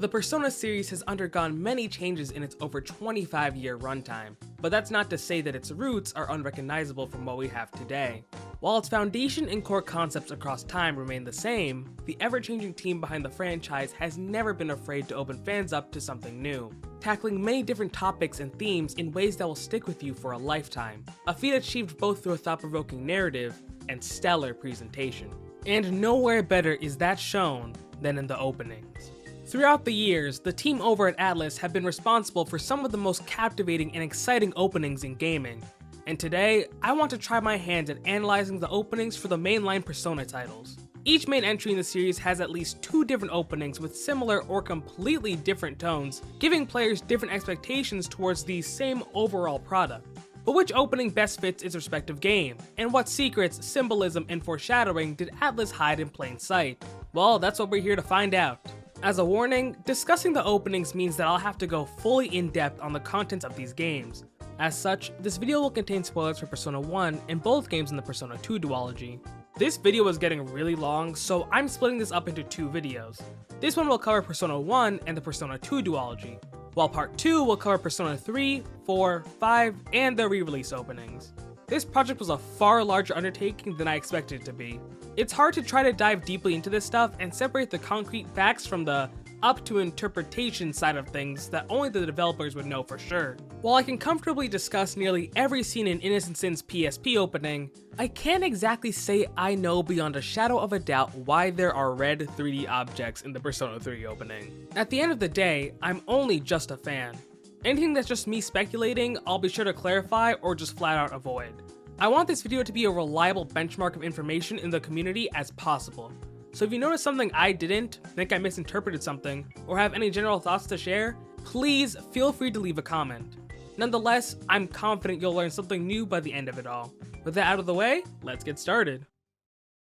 The Persona series has undergone many changes in its over 25-year runtime, but that's not to say that its roots are unrecognizable from what we have today. While its foundation and core concepts across time remain the same, the ever-changing team behind the franchise has never been afraid to open fans up to something new, tackling many different topics and themes in ways that will stick with you for a lifetime, a feat achieved both through a thought-provoking narrative and stellar presentation. And nowhere better is that shown than in the openings. Throughout the years, the team over at Atlus have been responsible for some of the most captivating and exciting openings in gaming, and today, I want to try my hand at analyzing the openings for the mainline Persona titles. Each main entry in the series has at least 2 different openings with similar or completely different tones, giving players different expectations towards the same overall product. But which opening best fits its respective game? And what secrets, symbolism, and foreshadowing did Atlus hide in plain sight? Well, that's what we're here to find out. As a warning, discussing the openings means that I'll have to go fully in-depth on the contents of these games. As such, this video will contain spoilers for Persona 1 and both games in the Persona 2 duology. This video is getting really long, so I'm splitting this up into 2 videos. This one will cover Persona 1 and the Persona 2 duology, while part 2 will cover Persona 3, 4, 5, and their re-release openings. This project was a far larger undertaking than I expected it to be. It's hard to try to dive deeply into this stuff and separate the concrete facts from the up to interpretation side of things that only the developers would know for sure. While I can comfortably discuss nearly every scene in Innocent Sin's PSP opening, I can't exactly say I know beyond a shadow of a doubt why there are red 3D objects in the Persona 3 opening. At the end of the day, I'm only just a fan. Anything that's just me speculating, I'll be sure to clarify or just flat out avoid. I want this video to be a reliable benchmark of information in the community as possible. So if you notice something I didn't, think I misinterpreted something, or have any general thoughts to share, please feel free to leave a comment. Nonetheless, I'm confident you'll learn something new by the end of it all. With that out of the way, let's get started.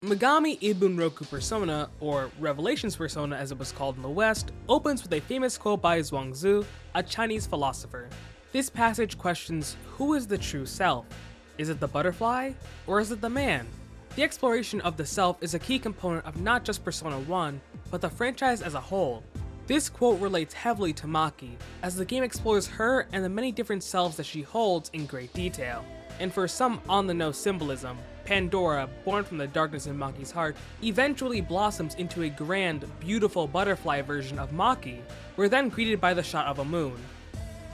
Megami Ibunroku Persona, or Revelations Persona as it was called in the West, opens with a famous quote by Zhuangzi, a Chinese philosopher. This passage questions, who is the true self? Is it the butterfly, or is it the man? The exploration of the self is a key component of not just Persona 1, but the franchise as a whole. This quote relates heavily to Maki, as the game explores her and the many different selves that she holds in great detail. And for some on-the-nose symbolism, Pandora, born from the darkness in Maki's heart, eventually blossoms into a grand, beautiful butterfly version of Maki. We're then greeted by the shot of a moon,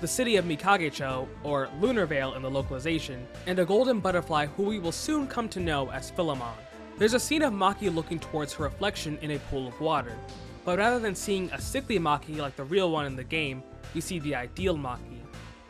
the city of Mikagecho, or Lunar Vale in the localization, and a golden butterfly who we will soon come to know as Philemon. There's a scene of Maki looking towards her reflection in a pool of water, but rather than seeing a sickly Maki like the real one in the game, we see the ideal Maki.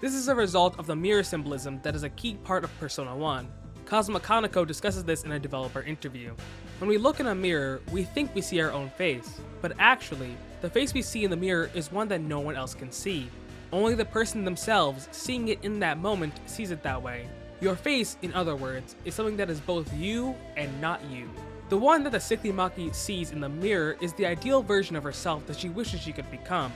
This is a result of the mirror symbolism that is a key part of Persona 1. Kazuma Kaneko discusses this in a developer interview. When we look in a mirror, we think we see our own face, but actually, the face we see in the mirror is one that no one else can see. Only the person themselves, seeing it in that moment, sees it that way. Your face, in other words, is something that is both you and not you. The one that the sickly Maki sees in the mirror is the ideal version of herself that she wishes she could become.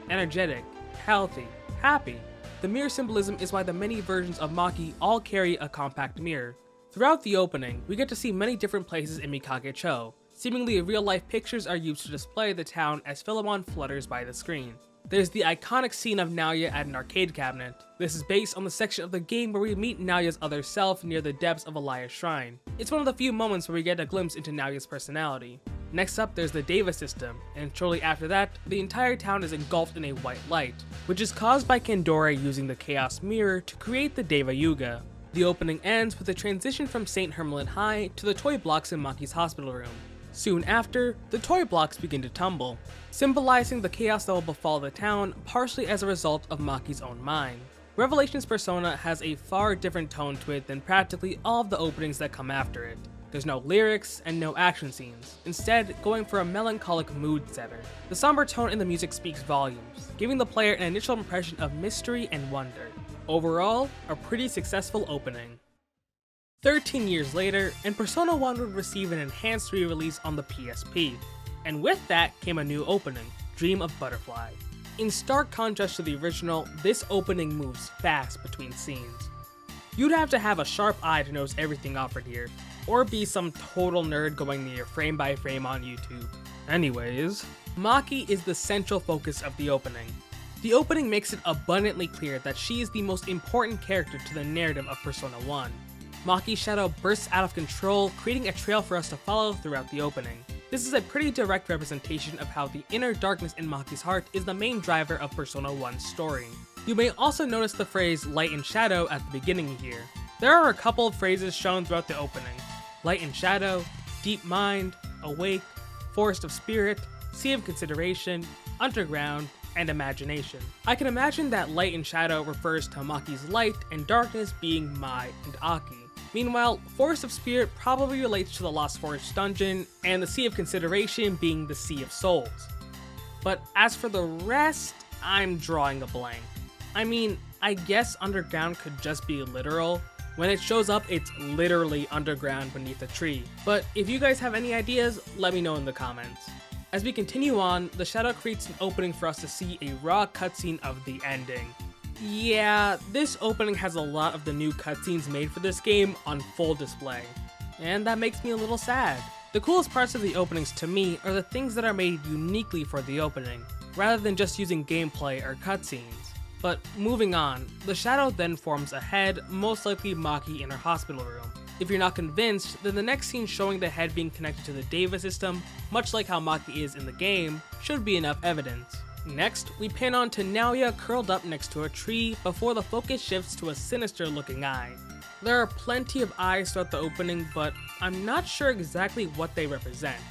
Energetic, healthy, happy. The mirror symbolism is why the many versions of Maki all carry a compact mirror. Throughout the opening, we get to see many different places in Mikagecho. Seemingly real-life pictures are used to display the town as Philemon flutters by the screen. There's the iconic scene of Naoya at an arcade cabinet. This is based on the section of the game where we meet Naoya's other self near the depths of Elia's shrine. It's one of the few moments where we get a glimpse into Naoya's personality. Next up, there's the Deva system, and shortly after that, the entire town is engulfed in a white light, which is caused by Kandora using the Chaos Mirror to create the Deva Yuga. The opening ends with a transition from St. Hermelin High to the toy blocks in Maki's hospital room. Soon after, the toy blocks begin to tumble, symbolizing the chaos that will befall the town partially as a result of Maki's own mind. Revelations Persona has a far different tone to it than practically all of the openings that come after it. There's no lyrics and no action scenes, instead going for a melancholic mood setter. The somber tone in the music speaks volumes, giving the player an initial impression of mystery and wonder. Overall, a pretty successful opening. 13 years later, and Persona 1 would receive an enhanced re-release on the PSP, and with that came a new opening, Dream of Butterfly. In stark contrast to the original, this opening moves fast between scenes. You'd have to have a sharp eye to notice everything offered here, or be some total nerd going near frame by frame on YouTube. Anyways, Maki is the central focus of the opening. The opening makes it abundantly clear that she is the most important character to the narrative of Persona 1. Maki's shadow bursts out of control, creating a trail for us to follow throughout the opening. This is a pretty direct representation of how the inner darkness in Maki's heart is the main driver of Persona 1's story. You may also notice the phrase light and shadow at the beginning here. There are a couple of phrases shown throughout the opening. Light and shadow, deep mind, awake, forest of spirit, sea of consideration, underground, and imagination. I can imagine that light and shadow refers to Maki's light and darkness being Mai and Aki. Meanwhile, Forest of Spirit probably relates to the Lost Forest dungeon, and the Sea of Consideration being the Sea of Souls. But as for the rest, I'm drawing a blank. I mean, I guess underground could just be literal. When it shows up, it's literally underground beneath a tree. But if you guys have any ideas, let me know in the comments. As we continue on, the shadow creates an opening for us to see a raw cutscene of the ending. Yeah, this opening has a lot of the new cutscenes made for this game on full display, and that makes me a little sad. The coolest parts of the openings to me are the things that are made uniquely for the opening, rather than just using gameplay or cutscenes. But moving on, the shadow then forms a head, most likely Maki in her hospital room. If you're not convinced, then the next scene showing the head being connected to the Deva system, much like how Maki is in the game, should be enough evidence. Next, we pan on to Naoya curled up next to a tree before the focus shifts to a sinister looking eye. There are plenty of eyes throughout the opening, but I'm not sure exactly what they represent.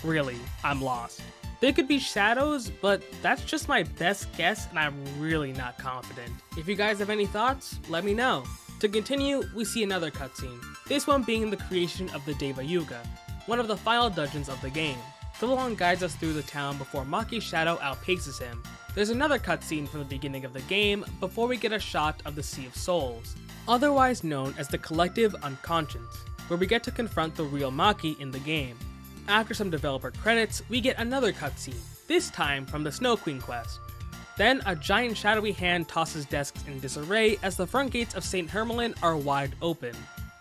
Really, I'm lost. They could be shadows, but that's just my best guess and I'm really not confident. If you guys have any thoughts, let me know. To continue, we see another cutscene, this one being the creation of the Deva Yuga, one of the final dungeons of the game. Philon guides us through the town before Maki's shadow outpaces him. There's another cutscene from the beginning of the game before we get a shot of the Sea of Souls, otherwise known as the Collective Unconscious, where we get to confront the real Maki in the game. After some developer credits, we get another cutscene, this time from the Snow Queen quest. Then a giant shadowy hand tosses desks in disarray as the front gates of St. Hermelin are wide open.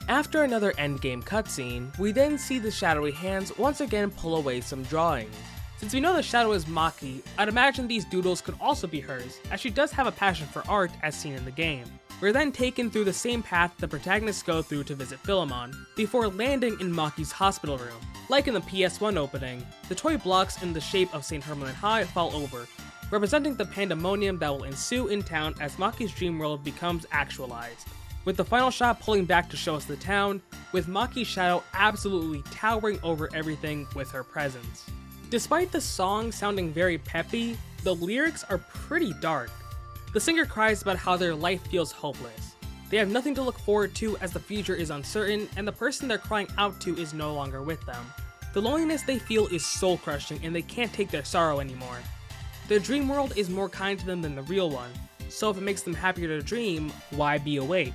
After another endgame cutscene, we then see the shadowy hands once again pull away some drawings. Since we know the shadow is Maki, I'd imagine these doodles could also be hers, as she does have a passion for art as seen in the game. We're then taken through the same path the protagonists go through to visit Philemon, before landing in Maki's hospital room. Like in the PS1 opening, the toy blocks in the shape of St. Hermelin High fall over, representing the pandemonium that will ensue in town as Maki's dream world becomes actualized. With the final shot pulling back to show us the town, with Maki's shadow absolutely towering over everything with her presence. Despite the song sounding very peppy, the lyrics are pretty dark. The singer cries about how their life feels hopeless. They have nothing to look forward to as the future is uncertain and the person they're crying out to is no longer with them. The loneliness they feel is soul crushing and they can't take their sorrow anymore. Their dream world is more kind to them than the real one, so if it makes them happier to dream, why be awake?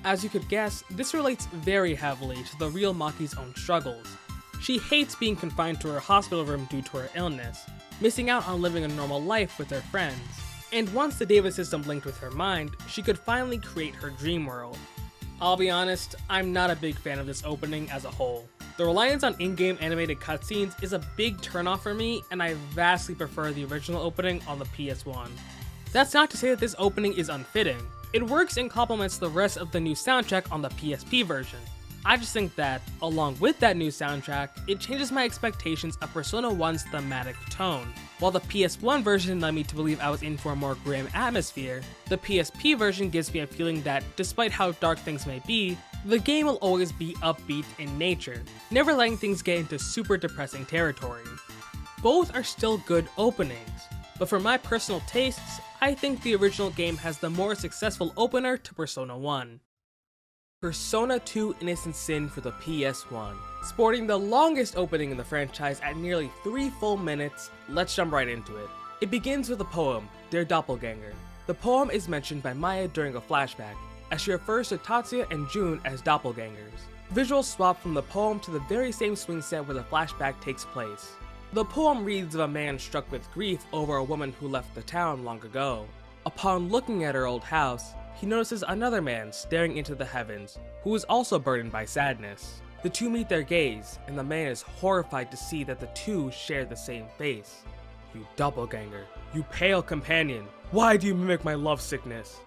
As you could guess, this relates very heavily to the real Maki's own struggles. She hates being confined to her hospital room due to her illness, missing out on living a normal life with her friends. And once the Deva system linked with her mind, she could finally create her dream world. I'll be honest, I'm not a big fan of this opening as a whole. The reliance on in-game animated cutscenes is a big turnoff for me, and I vastly prefer the original opening on the PS1. That's not to say that this opening is unfitting. It works and complements the rest of the new soundtrack on the PSP version. I just think that, along with that new soundtrack, it changes my expectations of Persona 1's thematic tone. While the PS1 version led me to believe I was in for a more grim atmosphere, the PSP version gives me a feeling that, despite how dark things may be, the game will always be upbeat in nature, never letting things get into super depressing territory. Both are still good openings, but for my personal tastes, I think the original game has the more successful opener to Persona 1. Persona 2 Innocent Sin for the PS1. Sporting the longest opening in the franchise at nearly 3 full minutes, let's jump right into it. It begins with a poem, Their Doppelganger. The poem is mentioned by Maya during a flashback, as she refers to Tatsuya and Jun as doppelgangers. Visuals swap from the poem to the very same swing set where the flashback takes place. The poem reads of a man struck with grief over a woman who left the town long ago. Upon looking at her old house, he notices another man staring into the heavens, who is also burdened by sadness. The two meet their gaze, and the man is horrified to see that the two share the same face. You doppelganger. You pale companion. Why do you mimic my love sickness?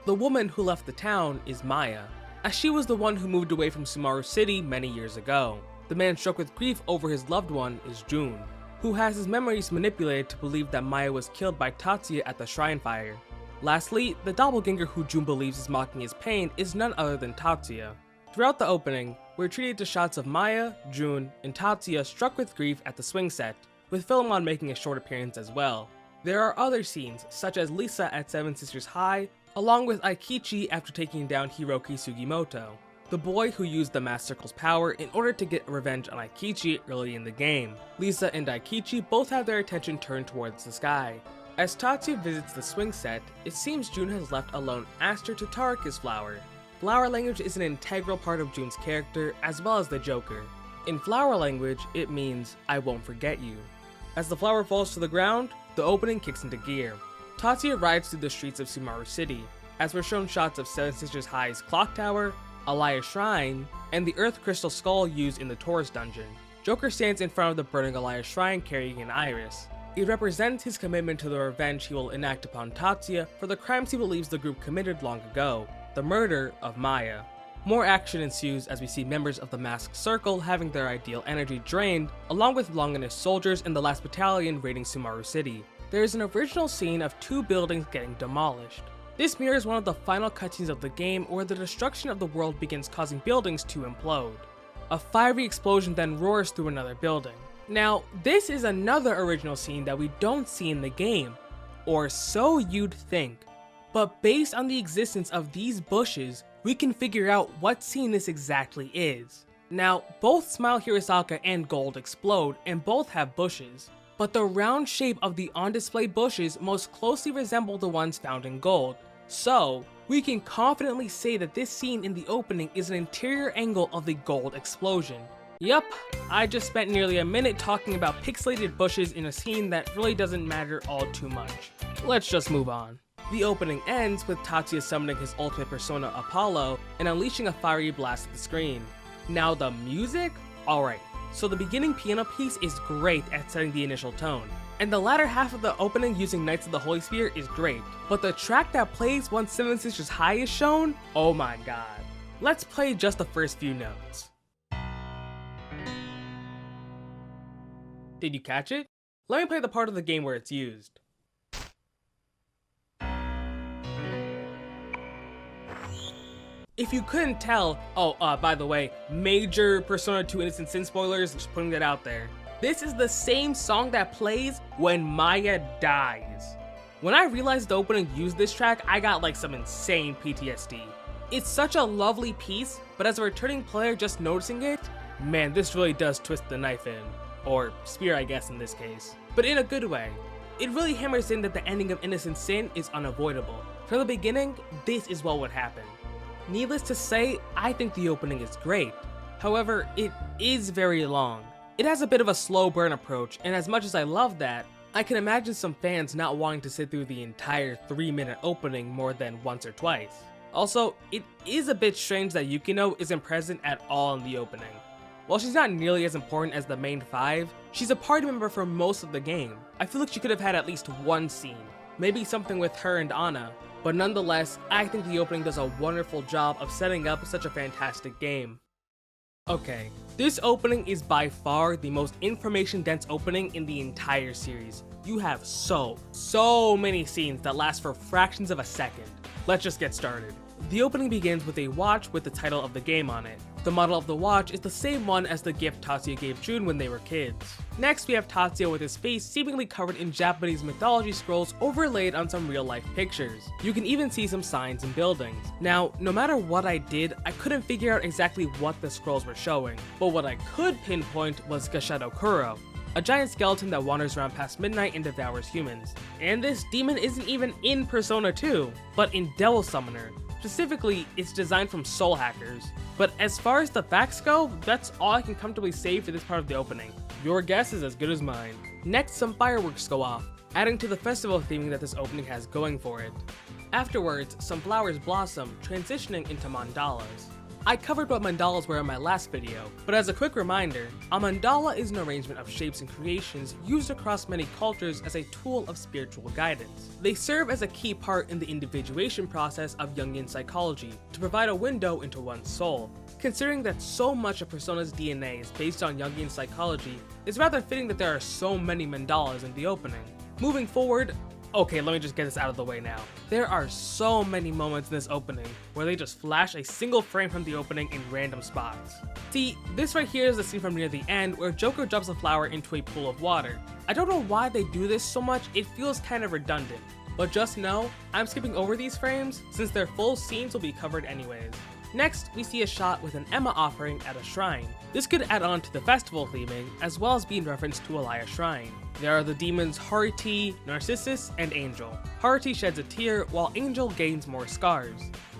The woman who left the town is Maya, as she was the one who moved away from Sumaru City many years ago. The man struck with grief over his loved one is Jun, who has his memories manipulated to believe that Maya was killed by Tatsuya at the shrine fire. Lastly, the doppelganger who Jun believes is mocking his pain is none other than Tatsuya. Throughout the opening, we're treated to shots of Maya, Jun, and Tatsuya struck with grief at the swing set, with Philemon making a short appearance as well. There are other scenes, such as Lisa at Seven Sisters High, along with Aikichi after taking down Hiroki Sugimoto, the boy who used the Master Circle's power in order to get revenge on Aikichi early in the game. Lisa and Aikichi both have their attention turned towards the sky. As Tatsuya visits the swing set, it seems Jun has left alone Aster to Tarik his flower. Flower language is an integral part of Jun's character, as well as the Joker. In flower language, it means, I won't forget you. As the flower falls to the ground, the opening kicks into gear. Tatsuya rides through the streets of Sumaru City, as we're shown shots of Seven Sisters High's clock tower, Alaya Shrine, and the Earth Crystal Skull used in the Taurus dungeon. Joker stands in front of the burning Alaya Shrine carrying an iris. It represents his commitment to the revenge he will enact upon Tatsuya for the crimes he believes the group committed long ago, the murder of Maya. More action ensues as we see members of the Masked Circle having their ideal energy drained, along with Longinus soldiers and the last battalion raiding Sumaru City. There is an original scene of two buildings getting demolished. This mirrors one of the final cutscenes of the game where the destruction of the world begins causing buildings to implode. A fiery explosion then roars through another building. Now, this is another original scene that we don't see in the game, or so you'd think. But based on the existence of these bushes, we can figure out what scene this exactly is. Now, both Smile Hirosaka and Gold explode, and both have bushes, but the round shape of the on-display bushes most closely resemble the ones found in Gold. So, we can confidently say that this scene in the opening is an interior angle of the Gold explosion. Yup, I just spent nearly a minute talking about pixelated bushes in a scene that really doesn't matter all too much. Let's just move on. The opening ends with Tatsuya summoning his ultimate persona Apollo and unleashing a fiery blast at the screen. Now the music? Alright, so the beginning piano piece is great at setting the initial tone, and the latter half of the opening using Knights of the Holy Spear is great, but the track that plays once Seven Sisters High is shown? Oh my god. Let's play just the first few notes. Did you catch it? Let me play the part of the game where it's used. If you couldn't tell, by the way, major Persona 2 Innocent Sin spoilers, just putting that out there. This is the same song that plays when Maya dies. When I realized the opening used this track, I got like some insane PTSD. It's such a lovely piece, but as a returning player just noticing it, man, this really does twist the knife in. Or spear, I guess, in this case. But in a good way. It really hammers in that the ending of Innocent Sin is unavoidable. From the beginning, this is what would happen. Needless to say, I think the opening is great. However, it is very long. It has a bit of a slow burn approach, and as much as I love that, I can imagine some fans not wanting to sit through the entire 3-minute opening more than once or twice. Also, it is a bit strange that Yukino isn't present at all in the opening. While she's not nearly as important as the main 5, she's a party member for most of the game. I feel like she could have had at least one scene, maybe something with her and Anna, but nonetheless, I think the opening does a wonderful job of setting up such a fantastic game. Okay, this opening is by far the most information-dense opening in the entire series. You have so many scenes that last for fractions of a second. Let's just get started. The opening begins with a watch with the title of the game on it. The model of the watch is the same one as the gift Tatsuya gave Jun when they were kids. Next, we have Tatsuya with his face seemingly covered in Japanese mythology scrolls overlaid on some real-life pictures. You can even see some signs and buildings. Now, no matter what I did, I couldn't figure out exactly what the scrolls were showing, but what I could pinpoint was Gashado Kuro, a giant skeleton that wanders around past midnight and devours humans. And this demon isn't even in Persona 2, but in Devil Summoner. Specifically, it's designed from soul hackers. But as far as the facts go, that's all I can comfortably say for this part of the opening. Your guess is as good as mine. Next, some fireworks go off, adding to the festival theming that this opening has going for it. Afterwards, some flowers blossom, transitioning into mandalas. I covered what mandalas were in my last video, but as a quick reminder, a mandala is an arrangement of shapes and creations used across many cultures as a tool of spiritual guidance. They serve as a key part in the individuation process of Jungian psychology to provide a window into one's soul. Considering that so much of Persona's DNA is based on Jungian psychology, it's rather fitting that there are so many mandalas in the opening. Moving forward, okay, let me just get this out of the way now. There are so many moments in this opening where they just flash a single frame from the opening in random spots. See, this right here is the scene from near the end where Joker drops a flower into a pool of water. I don't know why they do this so much, it feels kind of redundant. But just know, I'm skipping over these frames since their full scenes will be covered anyways. Next, we see a shot with an Emma offering at a shrine. This could add on to the festival theming, as well as be in reference to Elia's shrine. There are the demons Hariti, Narcissus, and Angel. Hariti sheds a tear, while Angel gains more scars.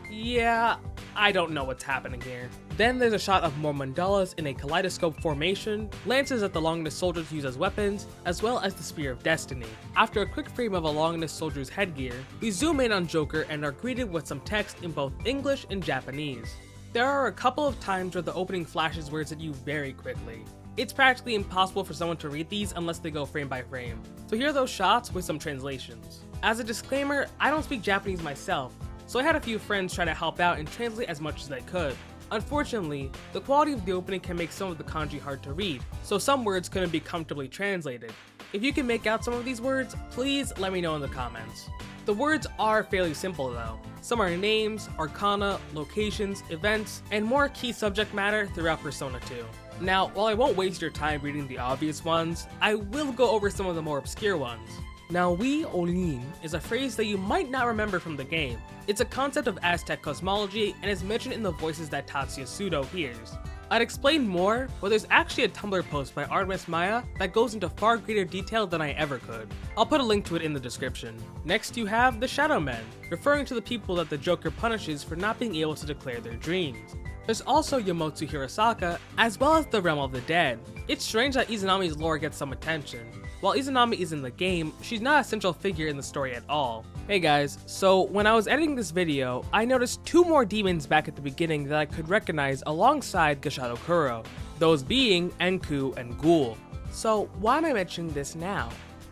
Yeah, I don't know what's happening here. Then there's a shot of more mandalas in a kaleidoscope formation, lances that the Longinus soldiers use as weapons, as well as the Spear of Destiny. After a quick frame of a Longinus soldier's headgear, we zoom in on Joker and are greeted with some text in both English and Japanese. There are a couple of times where the opening flashes words at you very quickly. It's practically impossible for someone to read these unless they go frame by frame. So here are those shots with some translations. As a disclaimer, I don't speak Japanese myself, so I had a few friends try to help out and translate as much as they could. Unfortunately, the quality of the opening can make some of the kanji hard to read, so some words couldn't be comfortably translated. If you can make out some of these words, please let me know in the comments. The words are fairly simple though. Some are names, arcana, locations, events, and more key subject matter throughout Persona 2. Now, while I won't waste your time reading the obvious ones, I will go over some of the more obscure ones. Now, we Olin is a phrase that you might not remember from the game. It's a concept of Aztec cosmology and is mentioned in the voices that Tatsuya Sudo hears. I'd explain more, but there's actually a Tumblr post by Artemis Maya that goes into far greater detail than I ever could. I'll put a link to it in the description. Next you have the Shadow Men, referring to the people that the Joker punishes for not being able to declare their dreams. There's also Yomotsu Hirosaka, as well as the Realm of the Dead. It's strange that Izanami's lore gets some attention. While Izanami is in the game, she's not a central figure in the story at all. Hey guys, so when I was editing this video, I noticed two more demons back at the beginning that I could recognize alongside Gashado Kuro, those being Enku and Ghoul. So why am I mentioning this now?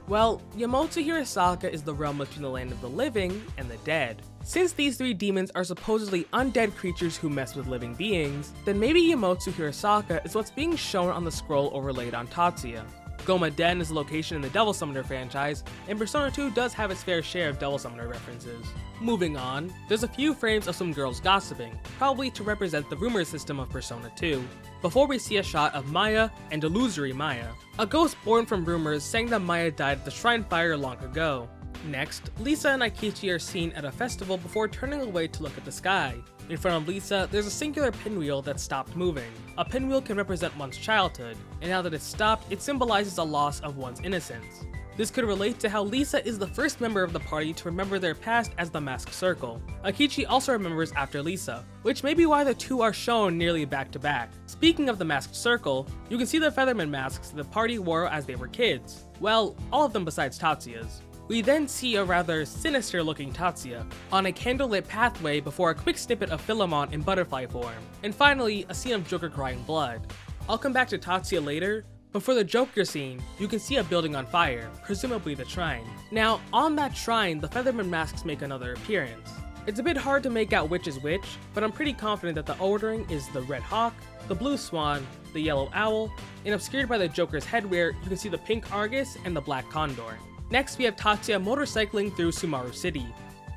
Well, Yomotsu Hirosaka is the realm between the land of the living and the dead. Since these three demons are supposedly undead creatures who mess with living beings, then maybe Yomotsu Hirosaka is what's being shown on the scroll overlaid on Tatsuya. Goma Den is a location in the Devil Summoner franchise, and Persona 2 does have its fair share of Devil Summoner references. Moving on, there's a few frames of some girls gossiping, probably to represent the rumor system of Persona 2, before we see a shot of Maya and illusory Maya, a ghost born from rumors saying that Maya died at the shrine fire long ago. Next, Lisa and Aikichi are seen at a festival before turning away to look at the sky. In front of Lisa, there's a singular pinwheel that stopped moving. A pinwheel can represent one's childhood, and now that it's stopped, it symbolizes a loss of one's innocence. This could relate to how Lisa is the first member of the party to remember their past as the Masked Circle. Aikichi also remembers after Lisa, which may be why the two are shown nearly back to back. Speaking of the Masked Circle, you can see the Featherman masks the party wore as they were kids. Well, all of them besides Tatsuya's. We then see a rather sinister looking Tatsuya on a candlelit pathway before a quick snippet of Philemon in butterfly form, and finally a scene of Joker crying blood. I'll come back to Tatsuya later, but for the Joker scene, you can see a building on fire, presumably the shrine. Now, on that shrine, the Featherman masks make another appearance. It's a bit hard to make out which is which, but I'm pretty confident that the ordering is the Red Hawk, the Blue Swan, the Yellow Owl, and obscured by the Joker's headwear, you can see the Pink Argus and the Black Condor. Next, we have Tatsuya motorcycling through Sumaru City.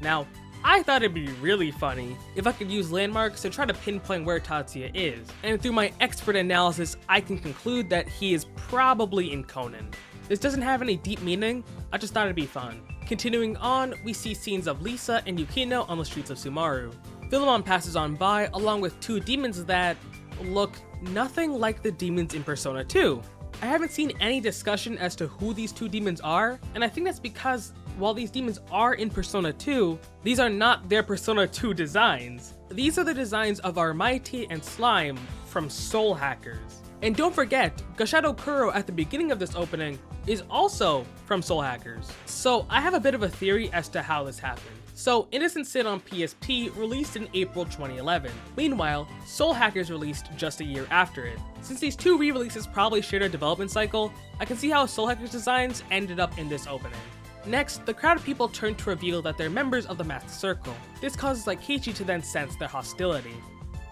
Now, I thought it'd be really funny if I could use landmarks to try to pinpoint where Tatsuya is, and through my expert analysis, I can conclude that he is probably in Conan. This doesn't have any deep meaning, I just thought it'd be fun. Continuing on, we see scenes of Lisa and Yukino on the streets of Sumaru. Philemon passes on by along with two demons that look nothing like the demons in Persona 2. I haven't seen any discussion as to who these two demons are, and I think that's because while these demons are in Persona 2, these are not their Persona 2 designs. These are the designs of Armaiti and Slime from Soul Hackers. And don't forget, Gashado Kuro at the beginning of this opening is also from Soul Hackers. So I have a bit of a theory as to how this happened. So Innocent Sin on PSP released in April 2011. Meanwhile, Soul Hackers released just a year after it. Since these two re-releases probably shared a development cycle, I can see how Soul Hackers designs ended up in this opening. Next, the crowd of people turn to reveal that they're members of the Masked Circle. This causes Keiichi to then sense their hostility.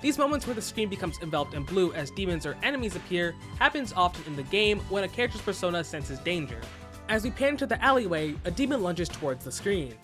These moments where the screen becomes enveloped in blue as demons or enemies appear happens often in the game when a character's persona senses danger. As we pan to the alleyway, a demon lunges towards the screen.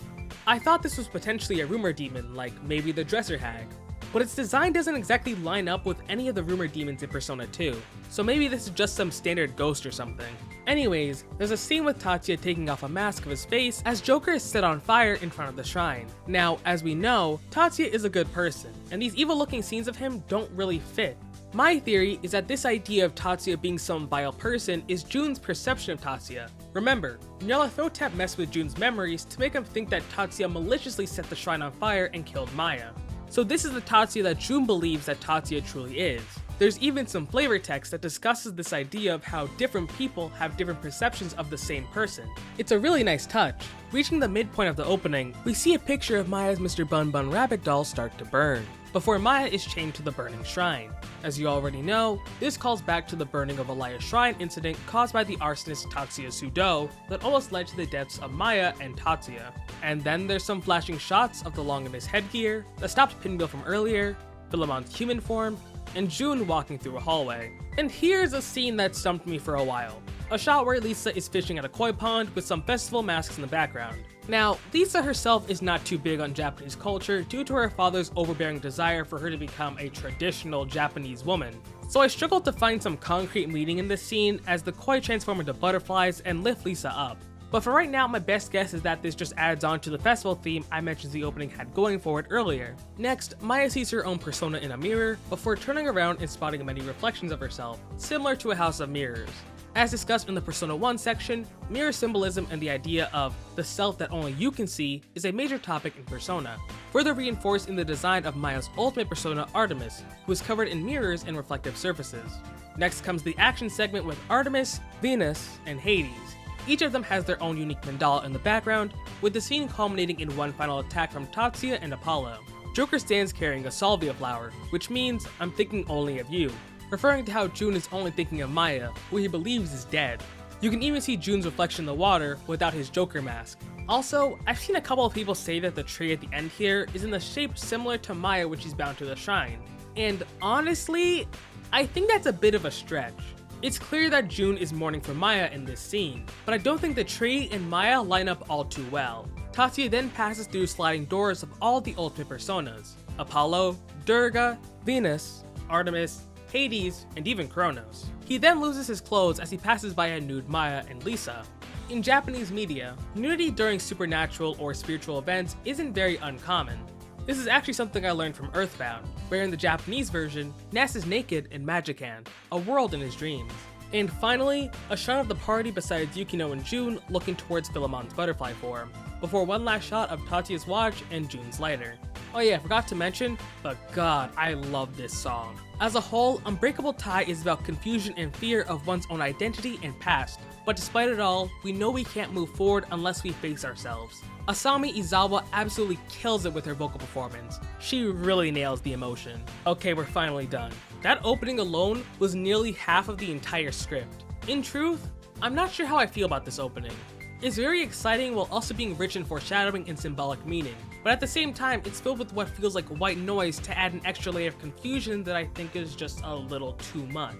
I thought this was potentially a rumor demon, like maybe the Dresser Hag, but its design doesn't exactly line up with any of the rumor demons in Persona 2, so maybe this is just some standard ghost or something. Anyways, there's a scene with Tatsuya taking off a mask of his face as Joker is set on fire in front of the shrine. Now, as we know, Tatsuya is a good person, and these evil looking scenes of him don't really fit. My theory is that this idea of Tatsuya being some vile person is Jun's perception of Tatsuya. Remember, Nyarlathotep messed with Jun's memories to make him think that Tatsuya maliciously set the shrine on fire and killed Maya. So this is the Tatsuya that Jun believes that Tatsuya truly is. There's even some flavor text that discusses this idea of how different people have different perceptions of the same person. It's a really nice touch. Reaching the midpoint of the opening, we see a picture of Maya's Mr. Bun Bun Rabbit doll start to burn, before Maya is chained to the burning shrine. As you already know, this calls back to the burning of Alaya's shrine incident caused by the arsonist Tatsuya Sudo that almost led to the deaths of Maya and Tatsuya. And then there's some flashing shots of the Longinus headgear, the stopped pinwheel from earlier, Philemon's human form, and Jun walking through a hallway. And here's a scene that stumped me for a while. A shot where Lisa is fishing at a koi pond with some festival masks in the background. Now, Lisa herself is not too big on Japanese culture due to her father's overbearing desire for her to become a traditional Japanese woman. So I struggled to find some concrete meaning in this scene as the koi transform into butterflies and lift Lisa up. But for right now, my best guess is that this just adds on to the festival theme I mentioned the opening had going for it earlier. Next, Maya sees her own persona in a mirror before turning around and spotting many reflections of herself, similar to a house of mirrors. As discussed in the Persona 1 section, mirror symbolism and the idea of the self that only you can see is a major topic in Persona, further reinforced in the design of Maya's ultimate persona Artemis, who is covered in mirrors and reflective surfaces. Next comes the action segment with Artemis, Venus, and Hades. Each of them has their own unique mandala in the background, with the scene culminating in one final attack from Tatsuya and Apollo. Joker stands carrying a salvia flower, which means I'm thinking only of you, referring to how Jun is only thinking of Maya, who he believes is dead. You can even see Jun's reflection in the water without his Joker mask. Also, I've seen a couple of people say that the tree at the end here is in the shape similar to Maya when she's bound to the shrine. And honestly, I think that's a bit of a stretch. It's clear that Jun is mourning for Maya in this scene, but I don't think the tree and Maya line up all too well. Tatsuya then passes through sliding doors of all the ultimate personas: Apollo, Durga, Venus, Artemis, Hades, and even Kronos. He then loses his clothes as he passes by a nude Maya and Lisa. In Japanese media, nudity during supernatural or spiritual events isn't very uncommon. This is actually something I learned from Earthbound, where in the Japanese version, Ness is naked in Magican, a world in his dreams. And finally, a shot of the party besides Yukino and Jun looking towards Philemon's butterfly form, before one last shot of Tatsuya's watch and Jun's lighter. Oh yeah, I forgot to mention, but god, I love this song. As a whole, Unbreakable Tie is about confusion and fear of one's own identity and past, but despite it all, we know we can't move forward unless we face ourselves. Asami Izawa absolutely kills it with her vocal performance. She really nails the emotion. Okay, we're finally done. That opening alone was nearly half of the entire script. In truth, I'm not sure how I feel about this opening. It's very exciting while also being rich in foreshadowing and symbolic meaning, but at the same time, it's filled with what feels like white noise to add an extra layer of confusion that I think is just a little too much.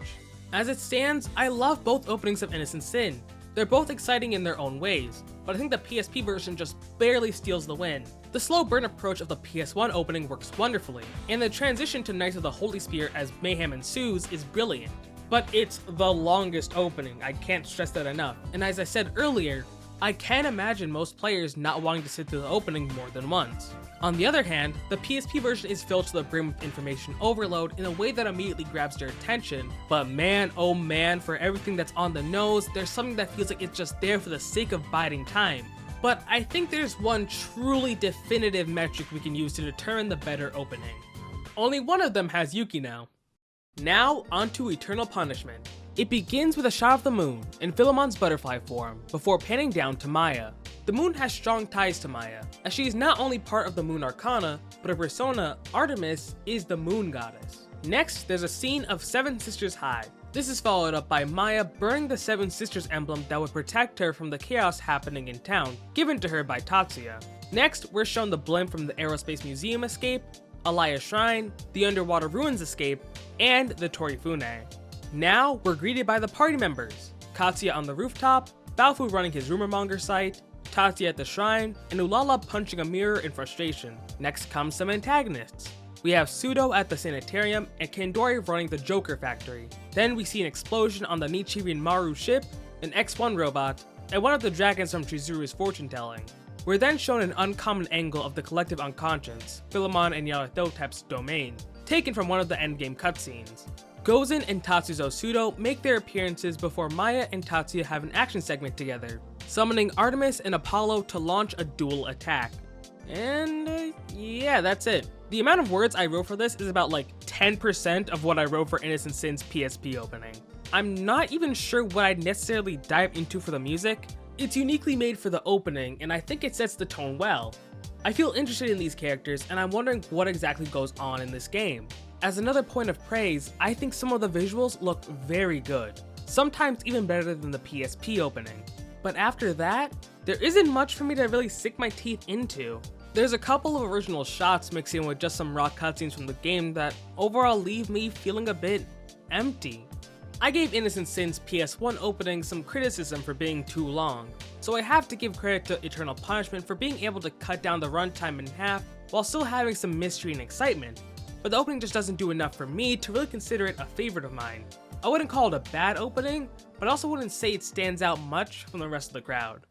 As it stands, I love both openings of Innocent Sin. They're both exciting in their own ways, but I think the PSP version just barely steals the win. The slow burn approach of the PS1 opening works wonderfully, and the transition to Knights of the Holy Spear as mayhem ensues is brilliant. But it's the longest opening, I can't stress that enough, and as I said earlier, I can't imagine most players not wanting to sit through the opening more than once. On the other hand, the PSP version is filled to the brim with information overload in a way that immediately grabs your attention, but man oh man, for everything that's on the nose, there's something that feels like it's just there for the sake of biding time. But I think there's one truly definitive metric we can use to determine the better opening. Only one of them has Yuki now. Now, onto Eternal Punishment. It begins with a shot of the moon in Philemon's butterfly form before panning down to Maya. The moon has strong ties to Maya, as she is not only part of the moon arcana, but her persona, Artemis, is the moon goddess. Next, there's a scene of Seven Sisters High. This is followed up by Maya burning the Seven Sisters emblem that would protect her from the chaos happening in town, given to her by Tatsuya. Next, we're shown the blimp from the Aerospace Museum escape, Alaya Shrine, the Underwater Ruins escape, and the Torifune. Now, we're greeted by the party members, Katsuya on the rooftop, Balfu running his rumormonger site, Tatsuya at the shrine, and Ulala punching a mirror in frustration. Next comes some antagonists. We have Pseudo at the sanitarium and Kandori running the Joker factory. Then we see an explosion on the Nichiren Maru ship, an X1 robot, and one of the dragons from Chizuru's fortune telling. We're then shown an uncommon angle of the collective unconscious, Philemon and Yarathotep's domain, taken from one of the endgame cutscenes. Gozen and Tatsuzo Pseudo make their appearances before Maya and Tatsuya have an action segment together, summoning Artemis and Apollo to launch a dual attack. And yeah, that's it. The amount of words I wrote for this is about like 10% of what I wrote for Innocent Sin's PSP opening. I'm not even sure what I'd necessarily dive into for the music. It's uniquely made for the opening, and I think it sets the tone well. I feel interested in these characters, and I'm wondering what exactly goes on in this game. As another point of praise, I think some of the visuals look very good, sometimes even better than the PSP opening. But after that, there isn't much for me to really sink my teeth into. There's a couple of original shots mixed in with just some raw cutscenes from the game that overall leave me feeling a bit empty. I gave Innocent Sin's PS1 opening some criticism for being too long, so I have to give credit to Eternal Punishment for being able to cut down the runtime in half while still having some mystery and excitement, but the opening just doesn't do enough for me to really consider it a favorite of mine. I wouldn't call it a bad opening, but I also wouldn't say it stands out much from the rest of the crowd.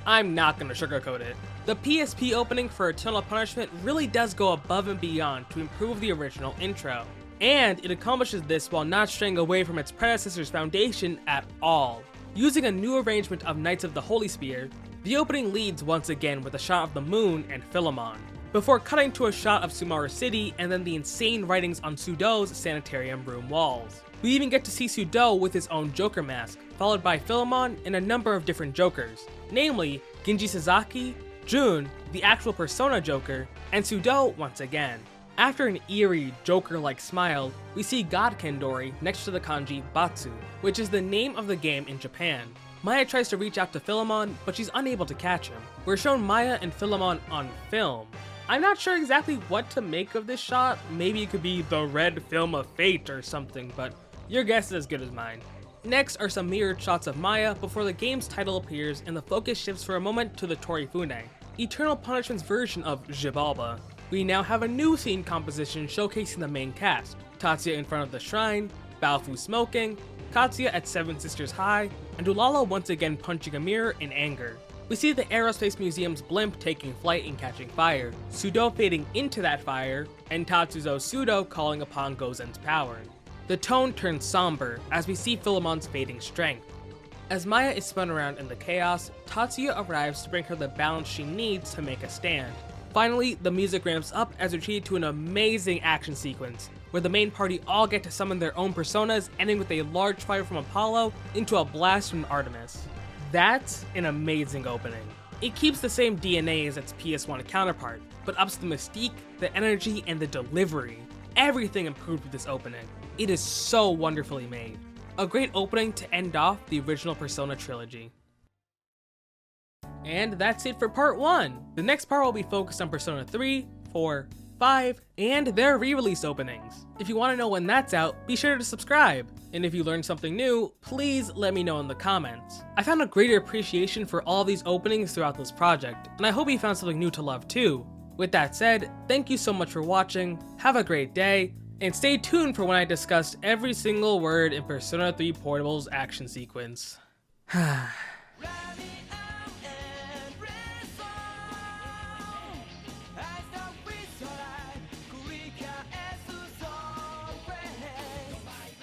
I'm not gonna sugarcoat it. The PSP opening for Eternal Punishment really does go above and beyond to improve the original intro, and it accomplishes this while not straying away from its predecessor's foundation at all. Using a new arrangement of Knights of the Holy Spear, the opening leads once again with a shot of the moon and Philemon, before cutting to a shot of Sumaru City and then the insane writings on Sudo's sanitarium room walls. We even get to see Sudo with his own Joker mask, followed by Philemon and a number of different Jokers, namely Ginji Sasaki, Jun, the actual Persona Joker, and Sudo once again. After an eerie, Joker-like smile, we see God Kandori next to the kanji Batsu, which is the name of the game in Japan. Maya tries to reach out to Philemon, but she's unable to catch him. We're shown Maya and Philemon on film. I'm not sure exactly what to make of this shot. Maybe it could be the red film of fate or something, but your guess is as good as mine. Next are some mirrored shots of Maya before the game's title appears and the focus shifts for a moment to the Torifune, Eternal Punishment's version of Xibalba. We now have a new scene composition showcasing the main cast, Tatsuya in front of the shrine, Balfu smoking, Katsuya at Seven Sisters High, and Ulala once again punching a mirror in anger. We see the Aerospace Museum's blimp taking flight and catching fire, Sudo fading into that fire, and Tatsuzo Pseudo calling upon Gozen's power. The tone turns somber as we see Philemon's fading strength. As Maya is spun around in the chaos, Tatsuya arrives to bring her the balance she needs to make a stand. Finally, the music ramps up as we're treated to an amazing action sequence, where the main party all get to summon their own personas, ending with a large fire from Apollo into a blast from Artemis. That's an amazing opening. It keeps the same DNA as its PS1 counterpart, but ups the mystique, the energy, and the delivery. Everything improved with this opening. It is so wonderfully made. A great opening to end off the original Persona trilogy. And that's it for part 1. The next part will be focused on Persona 3, 4, 5, and their re-release openings. If you want to know when that's out, be sure to subscribe. And if you learned something new, please let me know in the comments. I found a greater appreciation for all these openings throughout this project, and I hope you found something new to love too. With that said, thank you so much for watching, have a great day, and stay tuned for when I discuss every single word in Persona 3 Portable's action sequence.